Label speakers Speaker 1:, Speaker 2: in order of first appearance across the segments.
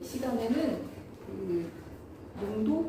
Speaker 1: 시간에는 그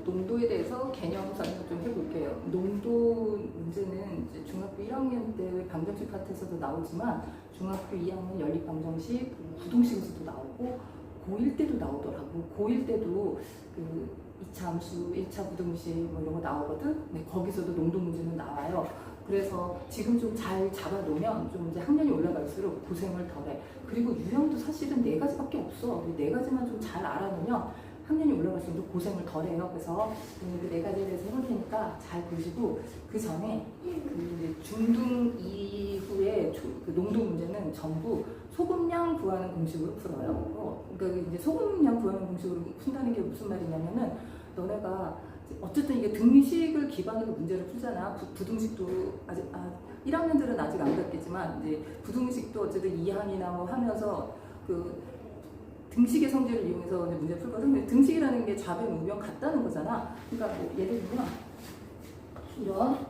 Speaker 1: 농도에 대해서 개념 설명 좀 해볼게요. 농도 문제는 이제 중학교 1학년 때 방정식 파트에서도 나오지만 중학교 2학년 연립 방정식, 부동식에서도 나오고 고1 때도 나오더라고. 고1 때도 그 2차 함수, 1차 부등식 뭐 이런 거 나오거든. 네, 거기서도 농도 문제는 나와요. 그래서 지금 좀 잘 잡아놓으면 좀 이제 학년이 올라갈수록 고생을 덜해. 그리고 유형도 사실은 4가지밖에 없어. 4가지만 좀 잘 알아놓으면 학년이 올라갈수록 고생을 덜해요. 그래서 그 4가지에 대해서 해볼 테니까 잘 보시고, 그 전에 그 중등 이후에 그 농도 문제는 전부 소금량 구하는 공식으로 풀어요. 그러니까 이제 소금량 구하는 공식으로 푼다는 게 무슨 말이냐면은, 너네가 어쨌든 이게 등식을 기반으로 문제를 풀잖아. 부등식도 아직 1학년들은 아직 안 갔겠지만 이제 부등식도 어쨌든 2항이나 뭐 하면서 그 등식의 성질을 이용해서 문제 풀거든. 등식이라는 게 좌변 우변 같다는 거잖아. 그러니까 뭐 예를 들면 이런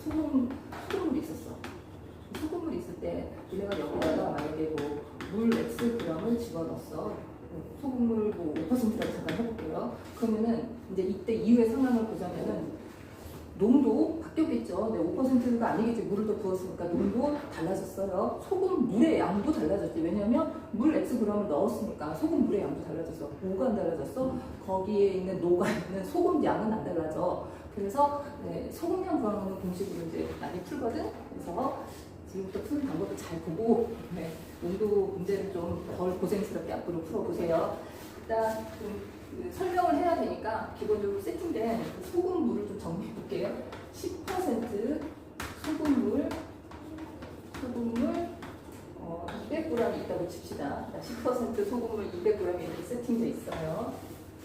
Speaker 1: 소금물이 있었어. 소금물이 있을 때 우리가 여기다가 만약에 뭐 물 Xg을 집어넣었어. 소금물 뭐 5%라고 잠깐 해볼게요. 그러면은 이제 이때 이후의 상황을 보자면은 농도 바뀌었겠죠. 근데 5%가 아니겠지. 물을 더 부었으니까 농도 달라졌어요. 소금 물의 양도 달라졌지. 왜냐면 물 Xg을 넣었으니까 소금 물의 양도 달라졌어. 뭐가 안 달라졌어? 거기에 있는 녹아 있는 소금 양은 안 달라져. 그래서 네, 소금량 구하는 공식으로 이제 많이 풀거든. 그래서 지금부터 푸는 방법을 잘 보고 네, 농도 문제를 좀 덜 고생스럽게 앞으로 풀어보세요. 일단 좀 설명을 해야 되니까 기본적으로 세팅된 소금물을 좀 정리해 볼게요. 10% 소금물 200g이 있다고 칩시다. 10% 소금물 200g이 이렇게 세팅돼 있어요.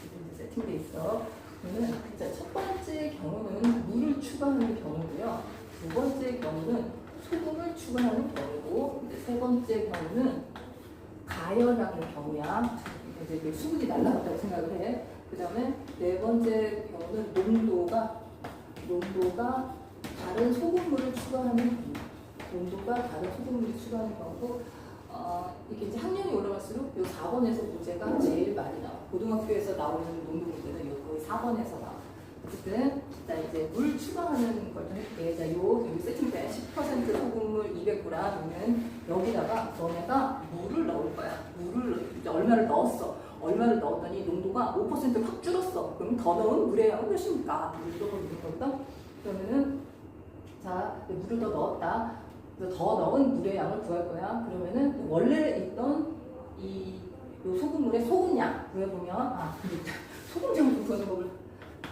Speaker 1: 이렇게 세팅돼 있어. 그러면 첫 번째 경우는 물을 추가하는 경우고요. 두 번째 경우는 소금을 추가하는 경우고, 세 번째 경우는 가열하는 경우야. 이제 수분이 날아갔다고 생각을 해. 그 다음에 네 번째 경우는 농도가 다른 소금물을 추가하는 경우. 농도가 다른 소금물을 추가하는 경우고, 이게 이제 학년이 올라갈수록 이 4번에서 문제가 제일 많이 나와. 고등학교에서 나오는 농도 문제는 거의 4번에서 나와. 어쨌든 자 이제 물 추가하는 걸 좀 해볼게. 자, 여기 세팅된 10% 소금물 200g은 여기다가 너네가 물을 넣을 거야. 물을 이제 얼마를 넣었어. 얼마를 넣었더니 농도가 5% 확 줄었어. 그럼 더 넣은 물의 양은 몇입니까? 물을 더 넣는 거다. 그러면은 자 물을 더 넣었다. 더 넣은 물의 양을 구할 거야. 그러면은 원래 있던 이 소금물의 소금량 구해보면 소금량 구하는 법을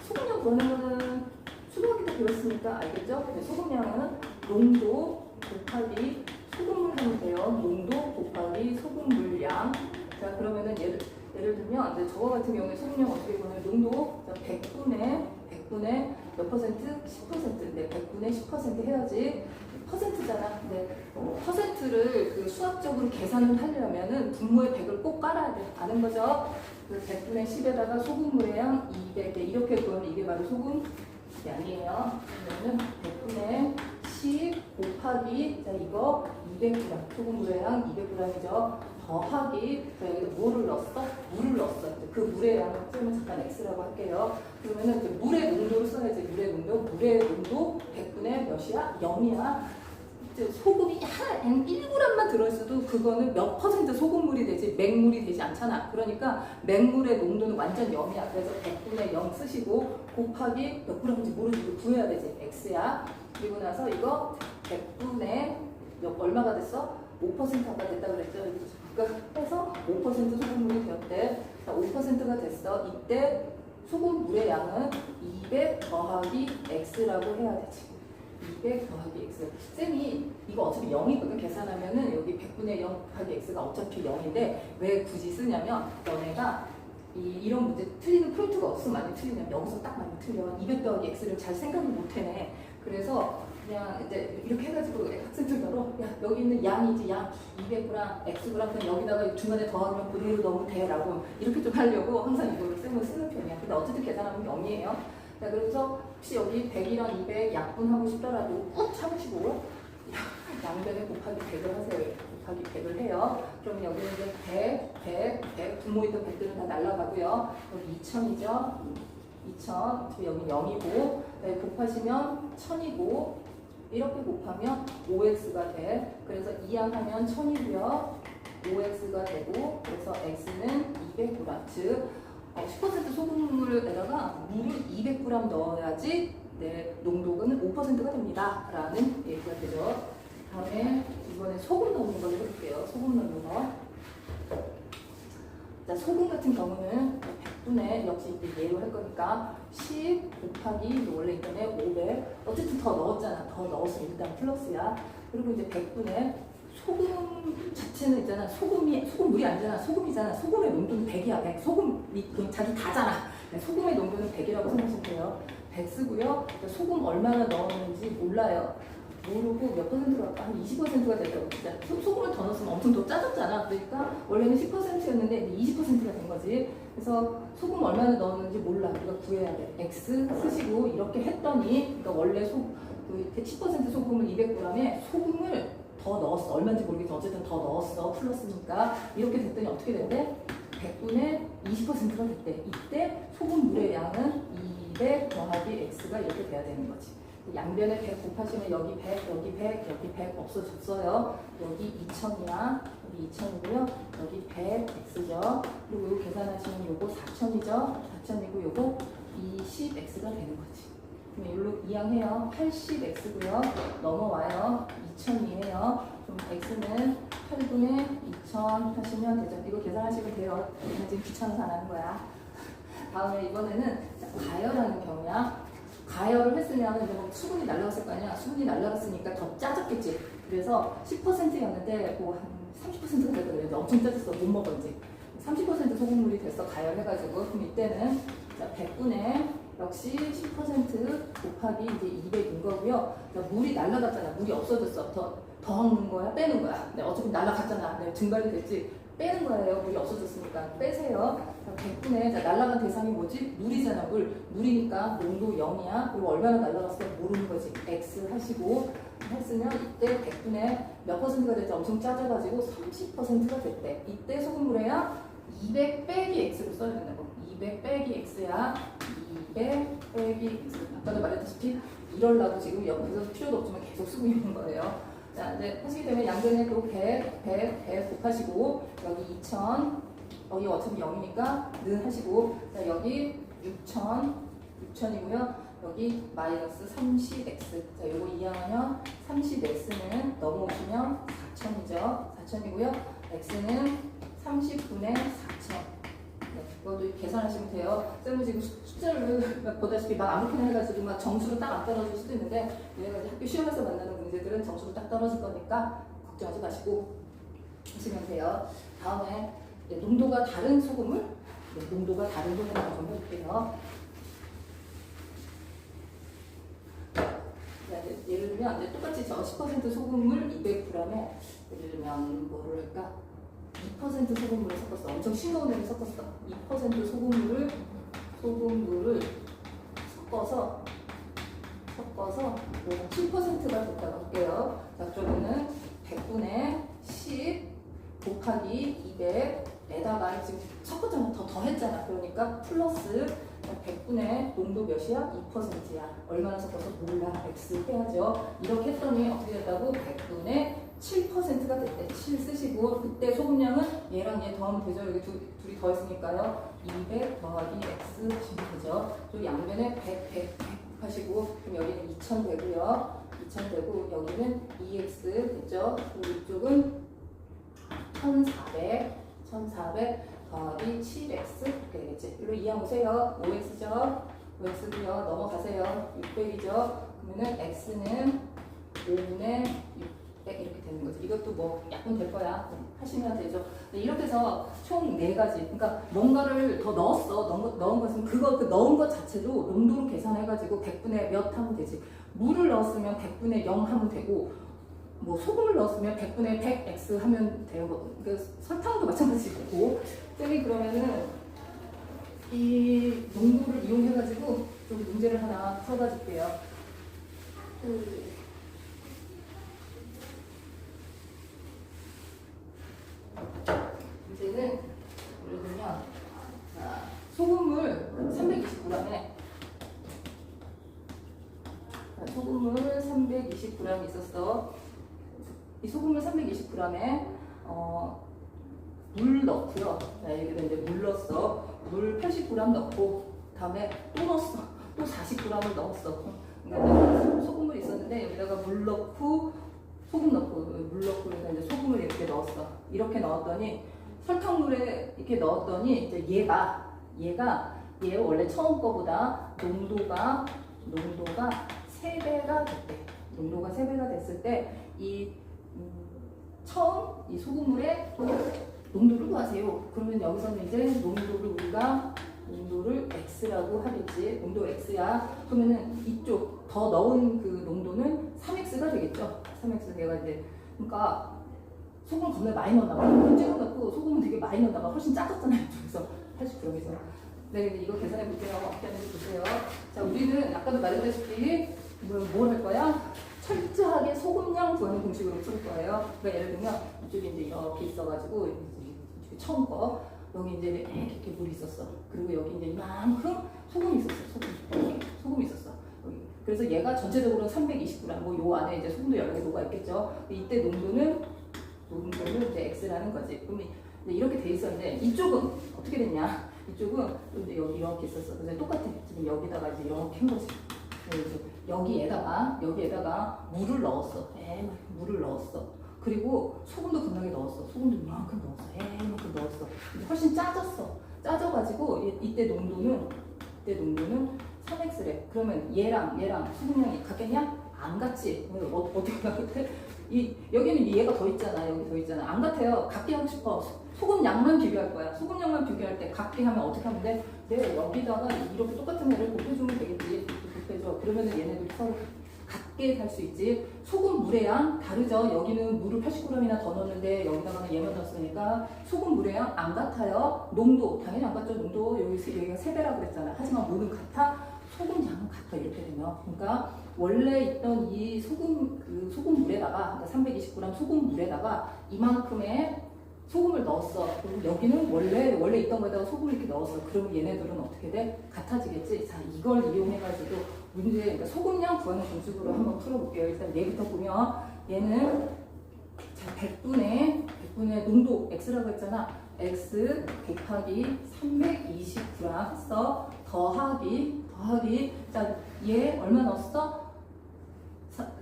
Speaker 1: 소금량 구하는 거는 초등학교 때 배웠으니까 알겠죠? 근데 소금량은 농도 곱하기 소금물 하면 돼요. 농도 곱하기 소금물량. 자 그러면은 예를 들면 이제 저와 같은 경우에 소금량 어떻게 구하냐면 농도 100분의 몇 퍼센트? 10%인데 100분의 10% 해야지. 퍼센트잖아. 근데 퍼센트를 그 수학적으로 계산을 하려면은 분모에 100을 꼭 깔아야 돼. 아는 거죠? 그 100분의 10에다가 소금물의 양 200에 이렇게 구하면 이게 바로 소금 양이에요. 그러면은 100분의 10 곱하기 자 이거 200g 소금물의 양 200g이죠. 더하기 자 여기다 뭐를 넣었어? 물을 넣었어. 그 물의 양을 쓰면 잠깐 x라고 할게요. 그러면은 이제 물의 농도를 써야지. 물의 농도 100분의 몇이야? 0이야. 소금이 한 1g만 들어있어도 그거는 몇 퍼센트 소금물이 되지 맹물이 되지 않잖아. 그러니까 맹물의 농도는 완전 0이야. 그래서 100분의 0 쓰시고 곱하기 몇 g인지 모르지 구해야 되지. x야. 그리고 나서 이거 100분의 얼마가 됐어? 5%가 됐다 그랬죠. 그러니까 해서 5% 소금물이 되었대. 5%가 됐어. 이때 소금물의 양은 200 더하기 x라고 해야 되지. 200 더하기 x. 쌤이 이거 어차피 0이거든. 계산하면은 여기 100분의 0 더하기 x가 어차피 0인데 왜 굳이 쓰냐면 너네가 이런 문제 틀리는 포인트가 없으면 많이 틀리냐면 여기서 딱 많이 틀려. 200 더하기 x를 잘 생각을 못 해내. 그래서 그냥 이제 이렇게 해가지고 학생들로 야 여기 있는 양이지 양 200g xg 그냥 여기다가 중간에 더하면 그대로 넣으면 돼 라고 이렇게 좀 하려고 항상 이걸 쌤을 쓰는 편이야. 근데 어쨌든 계산하면 0이에요. 자 그래서 혹시 여기 100이랑 200 약분하고 싶더라도 꾹 참으시고 양변에 곱하기 100을 하세요. 곱하기 100을 해요. 그러면 여기는 이제 100 분모했던 100들은 다 날라가고요. 여기 2000이죠. 2000, 여기 0이고, 곱하시면 1000이고, 이렇게 곱하면 5x가 돼. 그래서 이항하면 1000이고요. 5x가 되고, 그래서 x는 200g. 즉, 10% 소금물에다가 물을 200g 넣어야지 네, 농도는 5%가 됩니다. 라는 얘기가 되죠. 다음에 이번에 소금 넣는 걸 해볼게요. 소금 넣는 거. 자, 소금 같은 경우는 100분의 역시 예로 할 거니까 10 곱하기 원래 이전에 500 어쨌든 더 넣었잖아. 더 넣었으면 일단 플러스야. 그리고 이제 100분의 소금 자체는 있잖아. 소금물이 아니잖아. 소금이잖아. 소금의 농도는 100이야. 100. 소금이 자기 다잖아. 소금의 농도는 100이라고 생각하시면 돼요. 100 쓰고요. 소금 얼마나 넣었는지 몰라요. 모르고 몇 %가 한 20%가 됐다고. 진짜 소금을 더 넣었으면 엄청 더 짜졌잖아. 그러니까 원래는 10%였는데 20%가 된 거지. 그래서 소금 얼마나 넣었는지 몰라. 우리가 구해야 돼. X 쓰시고 이렇게 했더니 그러니까 원래 10% 소금을 200g에 소금을 더 넣었어. 얼마인지 모르겠어. 어쨌든 더 넣었어. 플러스니까. 이렇게 됐더니 어떻게 됐대? 100분의 20%가 됐대. 이때 소금물의 양은 200 더하기 X가 이렇게 돼야 되는 거지. 양변에 100 곱하시면 여기 100, 여기 100, 여기 100 없어졌어요. 여기 2000이야. 여기 2000이고요. 여기 100X죠. 그리고 이거 계산하시면 요거 4000이죠. 4000이고 요거 20X가 되는 거지. 그럼 여기로 이항해요. 80X고요. 넘어와요. 2000이에요. 그럼 X는 8분의 2000 하시면 되죠. 이거 계산하시면 돼요. 지금 귀찮아서 안 하는 거야. 다음에 이번에는 가열하는 경우야. 가열을 했으면 이제 뭐 수분이 날라갔을 거 아니야. 수분이 날라갔으니까 더 짜졌겠지. 그래서 10%였는데 뭐 한 30%가 됐거든요. 엄청 짜졌어. 못 먹어 이제. 30% 소금물이 됐어. 가열해가지고. 그럼 이때는 자, 100분의 역시 10% 곱하기 이제 200인 거고요. 그러니까 물이 날라갔잖아. 물이 없어졌어. 더 넣는 거야? 빼는 거야? 네, 어차피 날라갔잖아. 네, 증발이 됐지. 빼는 거예요. 물이 없어졌으니까. 빼세요. 100분의 날라간 대상이 뭐지? 물이잖아. 물이니까 농도 0이야. 그리고 얼마나 날라갔을까 모르는 거지. X 하시고 했으면 이때 100분의 몇 %가 됐지? 엄청 짜져가지고 30%가 됐대. 이때 소금물에야 200 빼기 X로 써야 된다고. 200 빼기 X야. 200 빼기 X. 아까도 말했다시피 이럴라고 지금 옆에서 필요도 없지만 계속 쓰고 있는 거예요. 자, 이제 하시기 때문에 양변에 또 100 곱하시고 여기 2000 여기 어차피 0이니까 는 하시고 자, 여기 6000이고요. 여기 마이너스 30x. 자, 요거 이항하면 30x는 넘어오시면 4000이죠. 4000이고요. x는 30분의 4000. 네, 이것도 계산하시면 돼요. 쌤은 지금 숫자를 보다시피 막 아무렇게나 해가지고 막 점수로 딱 안 떨어질 수도 있는데 얘네가 학교 시험에서 만나는 문제들은 점수로 딱 떨어질 거니까 걱정하지 마시고 하시면 돼요. 다음에 농도가 다른 소금을 농도가 다른 소금을 좀 해볼게요. 예를 들면 똑같이 저 10% 소금물 200g에 예를 들면 뭐를 할까? 2% 소금물을 섞었어. 엄청 싱거운 애를 섞었어. 2% 소금물을 섞어서 7%가 됐다고 할게요. 자, 그러면은 100분의 10 곱하기 200에다가 지금 섞었잖아. 더 했잖아. 그러니까 플러스 100분의 농도 몇이야? 2%야. 얼마나 섞어서 몰라. X 해야죠. 이렇게 했더니 어떻게 됐다고? 100분의 7%가 됐대. 7 쓰시고 그때 소금량은 얘랑 얘 더하면 되죠. 여기 둘이 더했으니까요. 200 더하기 X 하시면 되죠. 또 양변에 100 하시고 그럼 여기는 2000 되고요. 2000 되고 여기는 2X 됐죠. 그리고 이쪽은 1400 더하기 7x 이렇게 되겠지. 이리로 이항오세요. 5x죠. 5x고요. 넘어가세요. 600이죠. 그러면은 x는 5분의 600 이렇게 되는 거죠. 이것도 뭐 약분 될 거야. 하시면 되죠. 이렇게 해서 총 4가지. 그러니까 뭔가를 더 넣었어. 넣은 것은 그 넣은 것 자체도 농도로 계산해가지고 100분의 몇 하면 되지. 물을 넣었으면 100분의 0 하면 되고 뭐 소금을 넣었으면 100분의 100x 하면 돼요. 그러니까 설탕도 마찬가지고. 쌤이 그러면은 이 농도를 이용해가지고 좀 문제를 하나 풀어봐 줄게요. 320g 있었어. 이 소금을 320g에 물 넣고요. 자, 여기다 이제 물 넣었어. 물 80g 넣고 다음에 또 넣었어. 또 40g을 넣었어. 그러니까 소금물 있었는데 여기다가 물 넣고 소금 넣고 물 넣고 그래서 이제 소금을 이렇게 넣었어. 이렇게 넣었더니 설탕물에 이렇게 넣었더니 이제 얘가 얘 원래 처음 거보다 농도가 3배가 됐대. 농도가 3배가 됐을 때 이 처음 이 소금물에 농도를 구하세요. 그러면 여기서는 이제 농도를 X라고 하겠지. 농도 X야. 그러면은 이쪽 더 넣은 그 농도는 3X가 되겠죠. 3X 내가 이제 그러니까 소금 겁나 많이 넣었나 봐. 찍어 넣고 소금은 되게 많이 넣었나 봐. 훨씬 작았잖아요. 그래서 80g에서. 네, 이거 계산해 볼게요. 어떻게 하는지 보세요. 자, 우리는 아까도 말했다시피 뭘 할 거야? 철저하게 소금량 구하는 공식으로 풀 거예요. 그러니까 예를 들면 이쪽에 이제 이렇게 있어가지고 이쪽에 처음 거 여기 이제 이렇게 물이 있었어. 그리고 여기 이제 이만큼 소금이 있었어. 소금이 있었어. 여기. 그래서 얘가 전체적으로 320g. 뭐 요 안에 이제 소금도 여러 개 녹아 있겠죠. 이때 농도는 이제 X라는 거지. 그럼 이제 이렇게 돼 있었는데 이쪽은 어떻게 됐냐? 이쪽은 이제 여기 이렇게 있었어. 그래서 똑같아. 지금 여기다가 이제 이렇게 한 거지. 여기에다가 물을 넣었어. 물을 넣었어. 그리고 소금도 겁나게 넣었어. 소금도 이만큼 넣었어. 이만큼 넣었어. 근데 훨씬 짜졌어. 짜져가지고 이때 농도는 3x래. 그러면 얘랑 소금량이 같겠냐? 안 같지. 어떻게 같아? 여기는 얘가 더 있잖아. 여기 더 있잖아. 안 같아요. 같게 하고 싶어. 소금 양만 비교할 거야. 소금 양만 비교할 때 같게 하면 어떻게 하면 돼? 네, 여기다가 이렇게 똑같은 애를 곱해주면 되겠지. 곱해줘. 그러면은 얘네들 서로 같게 살 수 있지. 소금 물의 양 다르죠. 여기는 물을 80g이나 더 넣었는데 여기다가는 얘만 넣었으니까 소금 물의 양 안 같아요. 농도 당연히 안 같죠. 농도 여기가 3배라고 그랬잖아. 하지만 물은 같아. 소금 양은 같아. 이렇게 되면 그러니까 원래 있던 이 소금 물에다가 320g 소금 물에다가 이만큼의 소금을 넣었어. 그럼 여기는 원래 있던 거에다가 소금을 이렇게 넣었어. 그러면 얘네들은 어떻게 돼? 같아지겠지? 자, 이걸 이용해가지고 문제, 그러니까 소금량 구하는 공식으로 한번 풀어볼게요. 일단 얘부터 보면 얘는 자, 100분의 농도 X라고 했잖아. X 곱하기 320g 했어. 더하기 자, 얘 얼마 넣었어?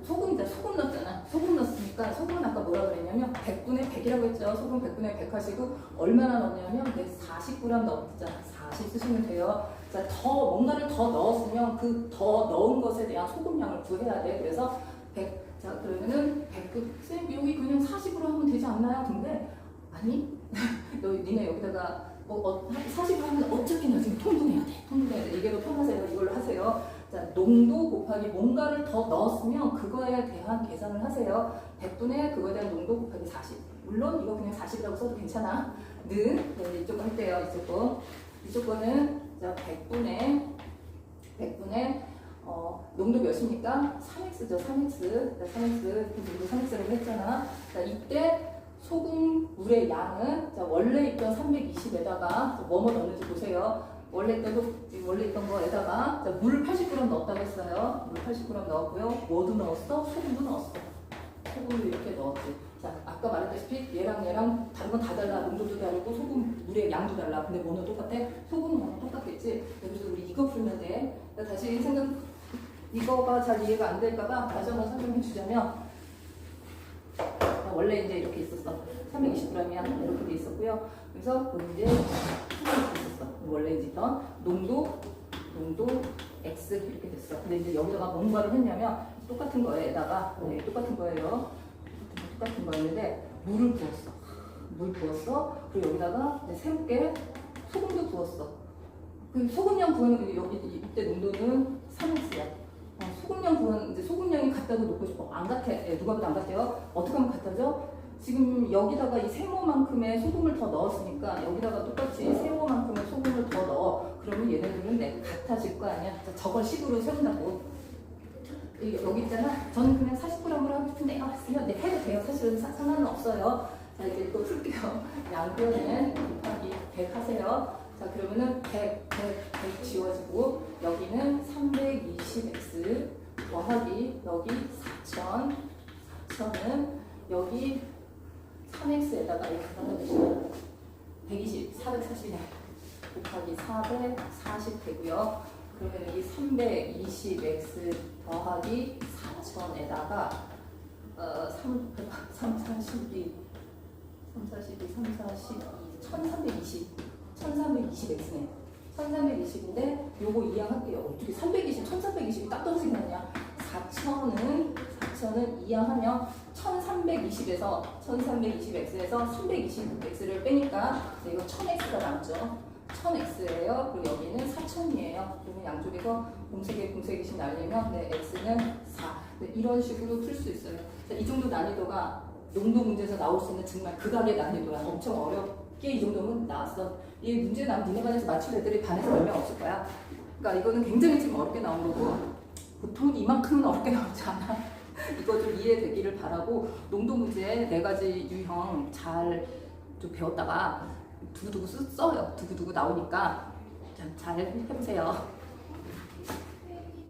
Speaker 1: 소금 넣었잖아. 소금 넣었으니까 소금은 아까 뭐라 그랬냐면 100분의 100이라고 했죠. 소금 100분의 100 하시고 얼마나 넣었냐면 40g 넣었잖아. 40 쓰시면 돼요. 자, 뭔가를 더 넣었으면 그 더 넣은 것에 대한 소금량을 구해야 돼. 그래서 100. 자, 그러면은 100. 쌤 여기 그냥 40으로 하면 되지 않나요? 근데 아니. 니네 여기다가 40으로 하면 어쨌거나 지금 통분해야 돼. 이게 더 편하세요. 이걸로 하세요. 자, 농도 곱하기 뭔가를 더 넣었으면 그거에 대한 계산을 하세요. 100분의 그거에 대한 농도 곱하기 40. 물론 이거 그냥 40이라고 써도 괜찮아. 이쪽 거 할게요. 이쪽 거는 자 100분의 농도 몇입니까? 3x죠. 3x. 자, 3x라고 했잖아. 자, 이때 소금 물의 양은 자, 원래 있던 320에다가 뭐뭐 넣는지 보세요. 원래 있던 거에다가 자, 물 80g 넣었다고 했어요. 물 80g 넣었고요. 뭐도 넣었어? 소금도 넣었어. 소금을 이렇게 넣었지. 자, 아까 말했다시피 얘랑 다른 건 다 달라. 농도도 다르고 소금 물의 양도 달라. 근데 뭐는 똑같아? 소금은 뭐는 똑같겠지. 그래서 우리 이거 풀면 돼. 다시 이거가 잘 이해가 안 될까봐 다시 한번 설명해 주자면 원래 이제 이렇게 있었어. 320g이야. 이렇게 돼 있었고요. 그래서 이제 있었어. 원래 있던 농도 X 이렇게 됐어. 근데 이제 여기다가 뭔가를 했냐면 똑같은 거에다가 똑같은 거였는데 물을 부었어. 그리고 여기다가 새롭게 소금도 부었어. 그 소금량 구하는 여기 이때 농도는 3x야. 소금량 구하는 이제 소금량이 같다고 놓고 싶어. 안 같아. 누가 봐도 안 같아요. 어떻게 하면 같아져? 지금 여기다가 이 세모만큼의 소금을 더 넣었으니까 여기다가 똑같이 세모만큼의 소금을 더 넣어. 그러면 얘네들은 같아질 거 아니야. 자, 저걸 식으로 세운다고. 여기 있잖아. 저는 그냥 40g으로 하고 싶은데 했으면 해도 돼요. 사실은 상관은 없어요. 자, 이제 이거 풀게요. 양변은 곱하기 100 하세요. 자, 그러면은 100 지워지고 여기는 320x 더하기 여기 4천, 4천은 여기 3x에다가 이렇게 하면 120, 440이네. 곱하기 440 되고요. 그러면 여기 320x 더하기 4천에다가 342, 1320x네. 1320인데 요거 이항할게요. 어떻게 320, 1320이 딱 떨어지겠냐? 4천은 이항하면 1320에서 1320x에서 320x를 빼니까 이거 1000x가 남죠. 1000x예요. 그리고 여기는 4000이에요. 그러면 양쪽에서 공세기씩 날리면 네, x는 4. 네, 이런 식으로 풀 수 있어요. 자, 이 정도 난이도가 농도 문제에서 나올 수 있는 정말 극악의 난이도야. 엄청 어렵게 이 정도면 나왔어. 이 문제 나오면 니네 반에서 맞출 애들이 반에서 몇 명 없을 거야. 그러니까 이거는 굉장히 지금 어렵게 나온 거고 보통 이만큼은 어렵게 나오지 않아. 이거 좀 이해되기를 바라고 농도 문제 4가지 유형 잘 좀 배웠다가 두고두고 써요. 두고두고 나오니까 잘 해보세요.